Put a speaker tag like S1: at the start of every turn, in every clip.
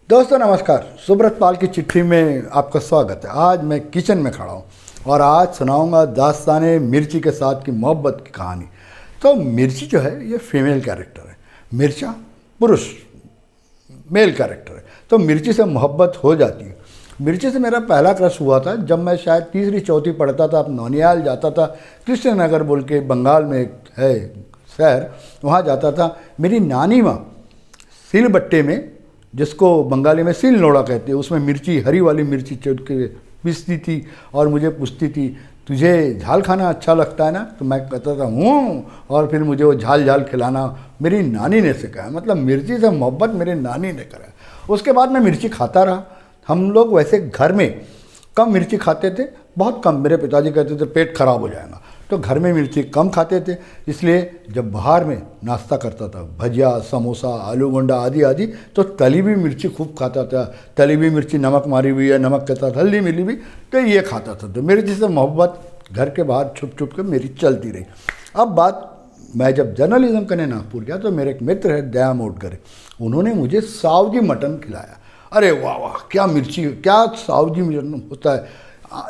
S1: दोस्तों नमस्कार। सुब्रत पाल की चिट्ठी में आपका स्वागत है। आज मैं किचन में खड़ा हूँ और आज सुनाऊंगा दास्ताने मिर्ची के साथ की मोहब्बत की कहानी। तो मिर्ची जो है ये फीमेल कैरेक्टर है, मिर्चा पुरुष मेल कैरेक्टर है। तो मिर्ची से मोहब्बत हो जाती है। मिर्ची से मेरा पहला क्रश हुआ था जब मैं शायद तीसरी चौथी पढ़ता था। नौनियाल जाता था, कृष्णनगर बोल के बंगाल में एक है शहर, वहाँ जाता था। मेरी नानी माँ सिलबट्टे में, जिसको बंगाली में सिल नोड़ा कहते हैं, उसमें मिर्ची, हरी वाली मिर्ची चुन के पीसती थी और मुझे पूछती थी तुझे झाल खाना अच्छा लगता है ना। तो मैं कहता था हूँ, और फिर मुझे वो झाल झाल खिलाना मेरी नानी ने सिखाया। मतलब मिर्ची से मोहब्बत मेरी नानी ने करा। उसके बाद मैं मिर्ची खाता रहा। हम लोग वैसे घर में कम मिर्ची खाते थे, बहुत कम। मेरे पिताजी कहते थे पेट खराब हो जाएगा, तो घर में मिर्ची कम खाते थे। इसलिए जब बाहर में नाश्ता करता था, भजिया, समोसा, आलू गोंडा आदि आदि, तो तली हुई मिर्ची खूब खाता था। तली हुई मिर्ची नमक मारी हुई है, नमक के साथ हल्दी मिली हुई, तो ये खाता था। तो मिर्ची से मोहब्बत घर के बाहर छुप छुप के मेरी चलती रही। अब बात, मैं जब जर्नलिज्म करने नागपुर गया तो मेरे एक मित्र है दया मोटकर, उन्होंने मुझे सावजी मटन खिलाया। अरे वाह वाह, क्या मिर्ची, क्या सावजी मटन होता है।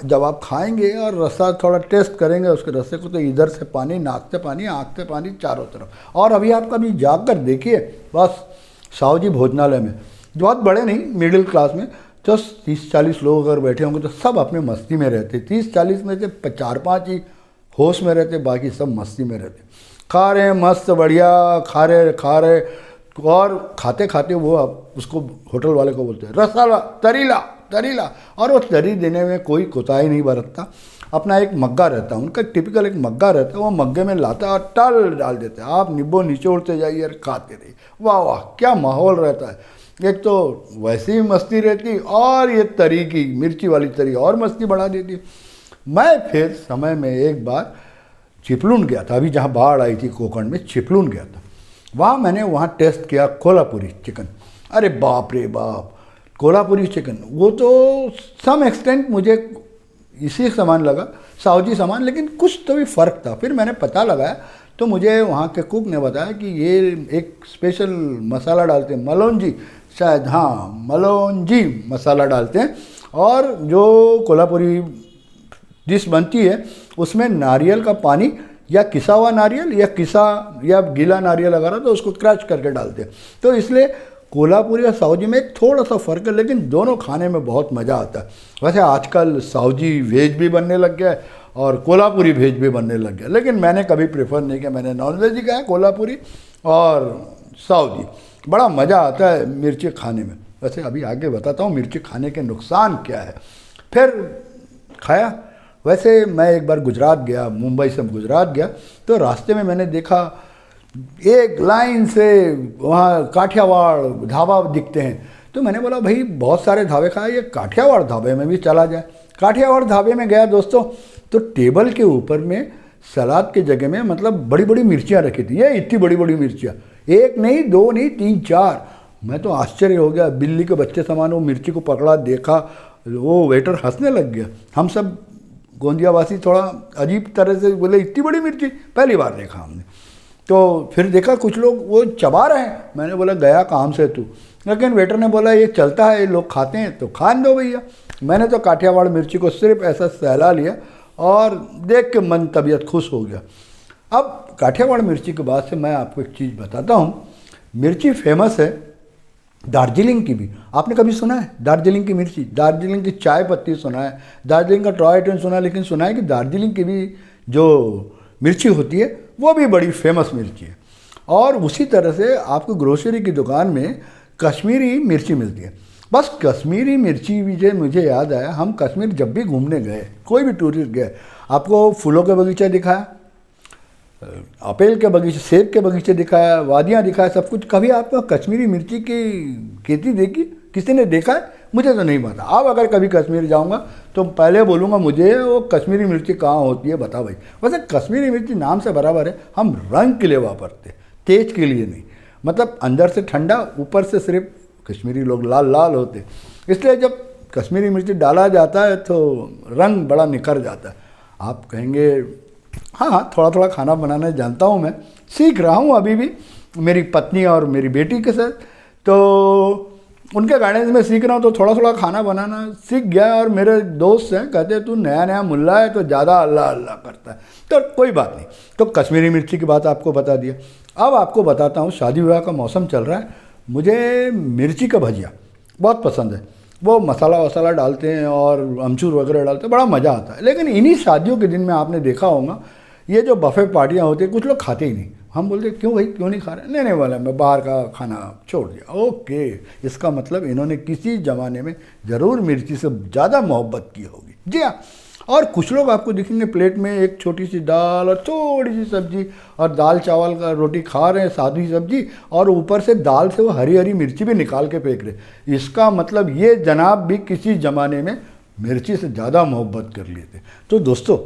S1: जब आप खाएंगे और रसा थोड़ा टेस्ट करेंगे उसके रसे को, तो इधर से पानी, नाक से पानी, आँख से पानी, चारों तरफ। और अभी आप कभी जाग कर देखिए, बस सावजी भोजनालय में, बहुत बड़े नहीं, मिडिल क्लास में, तो 30-40 लोग अगर बैठे होंगे तो सब अपने मस्ती में रहते। 30-40 में से 4-5 ही होश में रहते, बाकी सब मस्ती में रहते। खा रहे हैं मस्त बढ़िया, खा रहे और खाते खाते वो उसको होटल वाले को बोलते हैं रसाला, तरीला। और वो तरी देने में कोई कोताही नहीं बरतता। अपना एक मग्गा रहता है उनका, टिपिकल एक मग्गा रहता है, वो मग्गे में लाता है और टल डाल देते हैं। आप निब्बो निचोड़ते जाइए और खाते रहिए। वाह वाह, क्या माहौल रहता है। एक तो वैसे ही मस्ती रहती, और ये तरी की मिर्ची वाली तरी और मस्ती बढ़ा देती। मैं फिर समय में एक बार चिपलून गया था, अभी जहाँ बाढ़ आई थी कोकण में, चिपलून गया था। वहाँ टेस्ट किया कोल्हापुरी चिकन। अरे बाप रे बाप, कोल्हापुरी चिकन, वो तो सम एक्सटेंट मुझे इसी समान लगा, सावजी समान, लेकिन कुछ तो भी फ़र्क था। फिर मैंने पता लगाया तो मुझे वहाँ के कुक ने बताया कि ये एक स्पेशल मसाला डालते हैं, मलौंजी, शायद, हाँ मलौंजी मसाला डालते हैं। और जो कोल्हापुरी डिश बनती है उसमें नारियल का पानी, या किसा हुआ नारियल या गीला नारियल अगर है तो उसको क्रश करके डालते हैं। तो इसलिए कोल्हापुरी और सावजी में एक थोड़ा सा फ़र्क है, लेकिन दोनों खाने में बहुत मज़ा आता है। वैसे आजकल सावजी वेज भी बनने लग गया है और कोल्हापुरी वेज भी बनने लग गया, लेकिन मैंने कभी प्रेफर नहीं किया। मैंने नॉन वेज ही खाया, कोल्हापुरी और सावजी। बड़ा मज़ा आता है मिर्ची खाने में। वैसे अभी आगे बताता हूँ मिर्ची खाने के नुकसान क्या है। फिर खाया। वैसे मैं एक बार गुजरात गया, मुंबई से गुजरात गया, तो रास्ते में मैंने देखा एक लाइन से वहाँ काठियावाड़ ढाबा दिखते हैं। तो मैंने बोला भाई बहुत सारे ढाबे खाए, ये काठियावाड़ ढाबे में भी चला जाए। काठियावाड़ ढाबे में गया दोस्तों, तो टेबल के ऊपर में सलाद की जगह में मतलब बड़ी बड़ी मिर्चियाँ रखी थी। ये इतनी बड़ी बड़ी मिर्चियाँ, एक नहीं, दो नहीं, 3-4। मैं तो आश्चर्य हो गया, बिल्ली के बच्चे समान वो मिर्ची को पकड़ा, देखा, वो वेटर हंसने लग गया। हम सब गोंदियावासी थोड़ा अजीब तरह से बोले इतनी बड़ी मिर्ची पहली बार देखा हमने। तो फिर देखा कुछ लोग वो चबा रहे हैं। मैंने बोला गया काम से तू, लेकिन वेटर ने बोला ये चलता है, ये लोग खाते हैं तो खान दो भैया। मैंने तो काठियावाड़ मिर्ची को सिर्फ ऐसा सहला लिया और देख के मन तबीयत खुश हो गया। अब काठियावाड़ मिर्ची के बाद से मैं आपको एक चीज़ बताता हूँ। मिर्ची फेमस है दार्जिलिंग की भी। आपने कभी सुना है दार्जिलिंग की मिर्ची? दार्जिलिंग की चाय पत्ती सुना है, दार्जिलिंग का टॉय ट्रेन सुना है, लेकिन सुना है कि दार्जिलिंग की भी जो मिर्ची होती है वो भी बड़ी फेमस मिर्ची है। और उसी तरह से आपको ग्रोसरी की दुकान में कश्मीरी मिर्ची मिलती है। बस कश्मीरी मिर्ची भी मुझे याद आया, हम कश्मीर जब भी घूमने गए, कोई भी टूरिस्ट गए, आपको फूलों के बगीचा दिखाया, अपेल के बगीचे, सेब के बगीचे दिखाया, वादियाँ दिखाया, सब कुछ। कभी आपको कश्मीरी मिर्ची की खेती देखी? किसी ने देखा है? मुझे तो नहीं पता। अब अगर कभी कश्मीर जाऊंगा तो पहले बोलूँगा मुझे वो कश्मीरी मिर्ची कहाँ होती है बता भाई। वैसे कश्मीरी मिर्ची नाम से बराबर है, हम रंग के लिए वापरते, तेज के लिए नहीं। मतलब अंदर से ठंडा, ऊपर से सिर्फ कश्मीरी लोग लाल लाल होते, इसलिए जब कश्मीरी मिर्ची डाला जाता है तो रंग बड़ा निखर जाता है। आप कहेंगे हाँ, थोड़ा थोड़ा खाना बनाना जानता हूँ, मैं सीख रहा हूँ अभी भी, मेरी पत्नी और मेरी बेटी के साथ। तो उनके गाइडेंस में सीख रहा हूँ तो थोड़ा थोड़ा खाना बनाना सीख गया। और मेरे दोस्त हैं कहते हैं तू नया नया मुल्ला है तो ज़्यादा अल्लाह अल्लाह करता है। तो कोई बात नहीं, तो कश्मीरी मिर्ची की बात आपको बता दिया। अब आपको बताता हूँ, शादी विवाह का मौसम चल रहा है, मुझे मिर्ची का भजिया बहुत पसंद है। वो मसाला वसाला डालते हैं और अमचूर वगैरह डालते हैं, बड़ा मज़ा आता है। लेकिन इन्हीं शादियों के दिन में आपने देखा होगा ये जो बफे पार्टियाँ होती हैं कुछ लोग खाते ही नहीं। हम बोलते क्यों भाई, क्यों नहीं खा रहे? नहीं वाला मैं बाहर का खाना छोड़ दिया। ओके, इसका मतलब इन्होंने किसी ज़माने में ज़रूर मिर्ची से ज़्यादा मोहब्बत की होगी। जी हाँ। और कुछ लोग आपको दिखेंगे प्लेट में एक छोटी सी दाल और थोड़ी सी सब्जी और दाल चावल का रोटी खा रहे हैं, सादी सब्जी, और ऊपर से दाल से वो हरी हरी मिर्ची भी निकाल के फेंक रहे। इसका मतलब ये जनाब भी किसी ज़माने में मिर्ची से ज़्यादा मोहब्बत कर लिए थे। तो दोस्तों,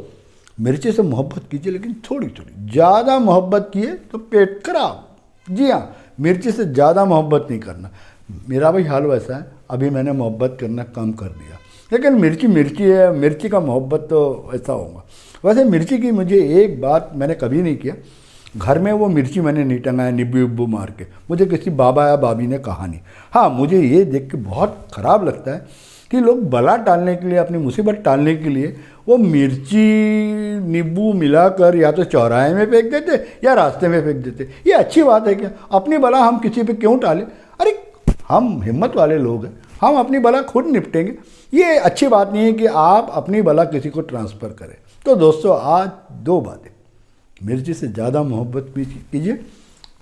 S1: मिर्ची से मोहब्बत कीजिए, लेकिन थोड़ी थोड़ी। ज़्यादा मोहब्बत किए तो पेट खराब। जी हाँ, मिर्ची से ज़्यादा मोहब्बत नहीं करना। मेरा भी हाल वैसा है, अभी मैंने मोहब्बत करना कम कर दिया। लेकिन मिर्ची मिर्ची है, मिर्ची का मोहब्बत तो ऐसा होगा। वैसे मिर्ची की मुझे एक बात मैंने कभी नहीं किया, घर में वो मिर्ची मैंने नहीं टंगाया नींबू उब्बू मार के, मुझे किसी बाबा या बाबी ने कहा नहीं। हाँ, मुझे ये देख के बहुत ख़राब लगता है कि लोग बला टालने के लिए, अपनी मुसीबत टालने के लिए वो मिर्ची नींबू मिलाकर या तो चौराहे में फेंक देते या रास्ते में फेंक देते। ये अच्छी बात है क्या? अपनी बला हम किसी पे क्यों टालें? अरे हम हिम्मत वाले लोग हैं, हम अपनी बला खुद निपटेंगे। ये अच्छी बात नहीं है कि आप अपनी बला किसी को ट्रांसफ़र करें। तो दोस्तों, आज दो बातें, मिर्ची से ज़्यादा मोहब्बत भी कीजिए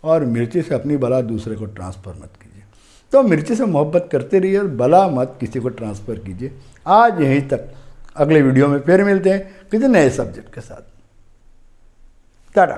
S1: और मिर्ची से अपनी बला दूसरे को ट्रांसफ़र मत कीजिए। तो मिर्ची से मोहब्बत करते रहिए और बला मत किसी को ट्रांसफ़र कीजिए। आज यहीं तक, अगले वीडियो में फिर मिलते हैं किसी नए सब्जेक्ट के साथ। टाटा।